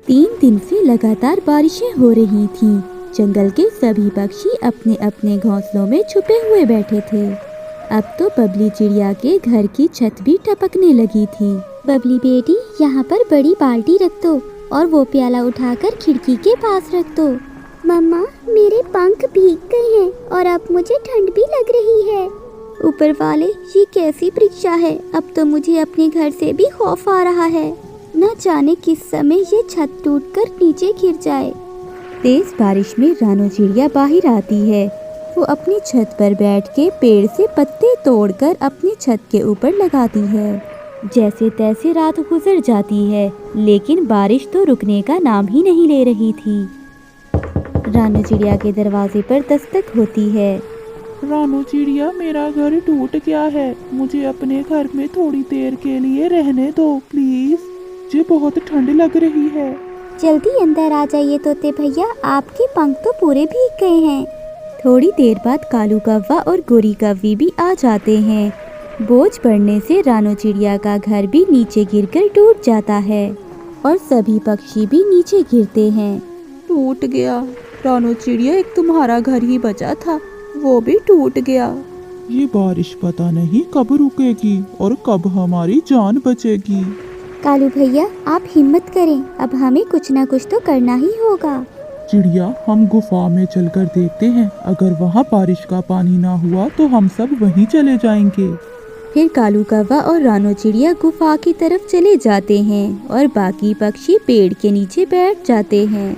3 दिन से लगातार बारिशें हो रही थीं। जंगल के सभी पक्षी अपने अपने घोंसलों में छुपे हुए बैठे थे। अब तो बबली चिड़िया के घर की छत भी टपकने लगी थी। बबली बेटी, यहाँ पर बड़ी बाल्टी रख दो और वो प्याला उठाकर खिड़की के पास रख दो। मम्मा, मेरे पंख भीग गए हैं और अब मुझे ठंड भी लग रही है। ऊपर वाले, ये कैसी परीक्षा है। अब तो मुझे अपने घर से भी खौफ आ रहा है। न जाने किस समय ये छत टूटकर नीचे गिर जाए। तेज बारिश में रानो चिड़िया बाहर आती है। वो अपनी छत पर बैठ के पेड़ से पत्ते तोड़कर अपनी छत के ऊपर लगाती है। जैसे तैसे रात गुजर जाती है, लेकिन बारिश तो रुकने का नाम ही नहीं ले रही थी। रानो चिड़िया के दरवाजे पर दस्तक होती है। रानो चिड़िया, मेरा घर टूट गया है। मुझे अपने घर में थोड़ी देर के लिए रहने दो प्लीज। मुझे बहुत ठंड लग रही है। जल्दी अंदर आ जाइए तोते भैया, आपके पंख तो पूरे भीग गए हैं। थोड़ी देर बाद कालू कौवा और गोरी कौवी भी आ जाते हैं। बोझ पड़ने से रानो चिड़िया का घर भी नीचे गिरकर टूट जाता है और सभी पक्षी भी नीचे गिरते हैं। टूट गया। रानो चिड़िया, एक तुम्हारा घर ही बचा था, वो भी टूट गया। ये बारिश पता नहीं कब रुकेगी और कब हमारी जान बचेगी। कालू भैया, आप हिम्मत करें, अब हमें कुछ ना कुछ तो करना ही होगा। चिड़िया, हम गुफा में चलकर देखते हैं। अगर वहाँ बारिश का पानी ना हुआ तो हम सब वहीं चले जाएंगे। फिर कालू कौवा और रानो चिड़िया गुफा की तरफ चले जाते हैं और बाकी पक्षी पेड़ के नीचे बैठ जाते हैं।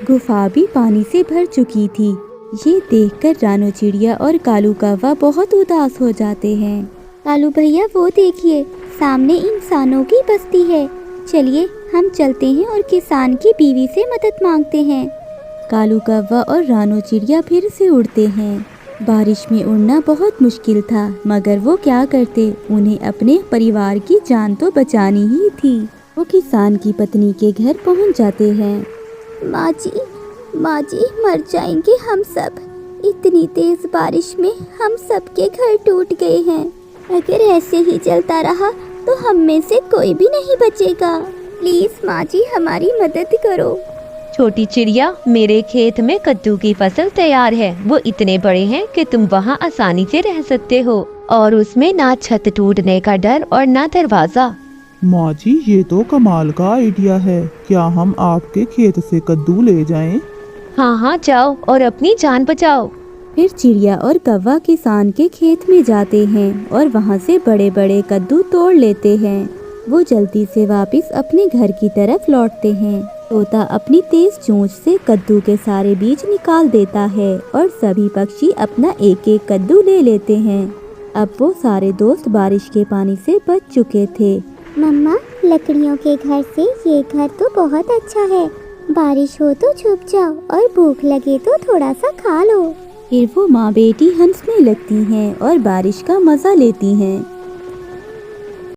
गुफा भी पानी से भर चुकी थी। ये देखकर रानो चिड़िया और कालू कौवा बहुत उदास हो जाते हैं। कालू भैया, वो देखिए, सामने इंसानों की बस्ती है। चलिए हम चलते हैं और किसान की बीवी से मदद मांगते हैं। कालू कौवा और रानो चिड़िया फिर से उड़ते हैं। बारिश में उड़ना बहुत मुश्किल था, मगर वो क्या करते, उन्हें अपने परिवार की जान तो बचानी ही थी। वो किसान की पत्नी के घर पहुंच जाते हैं। माँ जी, मर जाएंगे हम सब। इतनी तेज बारिश में हम सबके घर टूट गए हैं। अगर ऐसे ही चलता रहा तो हम में से कोई भी नहीं बचेगा। प्लीज माँ जी, हमारी मदद करो। छोटी चिड़िया, मेरे खेत में कद्दू की फसल तैयार है। वो इतने बड़े हैं कि तुम वहाँ आसानी से रह सकते हो और उसमें ना छत टूटने का डर और ना दरवाजा। माँ जी, ये तो कमाल का आइडिया है। क्या हम आपके खेत से कद्दू ले जाएं? हाँ, जाओ और अपनी जान बचाओ। फिर चिड़िया और कौवा किसान के खेत में जाते हैं और वहाँ से बड़े बड़े कद्दू तोड़ लेते हैं। वो जल्दी से वापस अपने घर की तरफ लौटते हैं। तोता अपनी तेज चोंच से कद्दू के सारे बीज निकाल देता है और सभी पक्षी अपना एक एक कद्दू ले लेते हैं। अब वो सारे दोस्त बारिश के पानी से बच चुके थे। मम्मा, लकड़ियों के घर से ये घर तो बहुत अच्छा है। बारिश हो तो छुप जाओ और भूख लगे तो थोड़ा सा खा लो। फिर वो माँ बेटी हंसने लगती हैं और बारिश का मजा लेती हैं।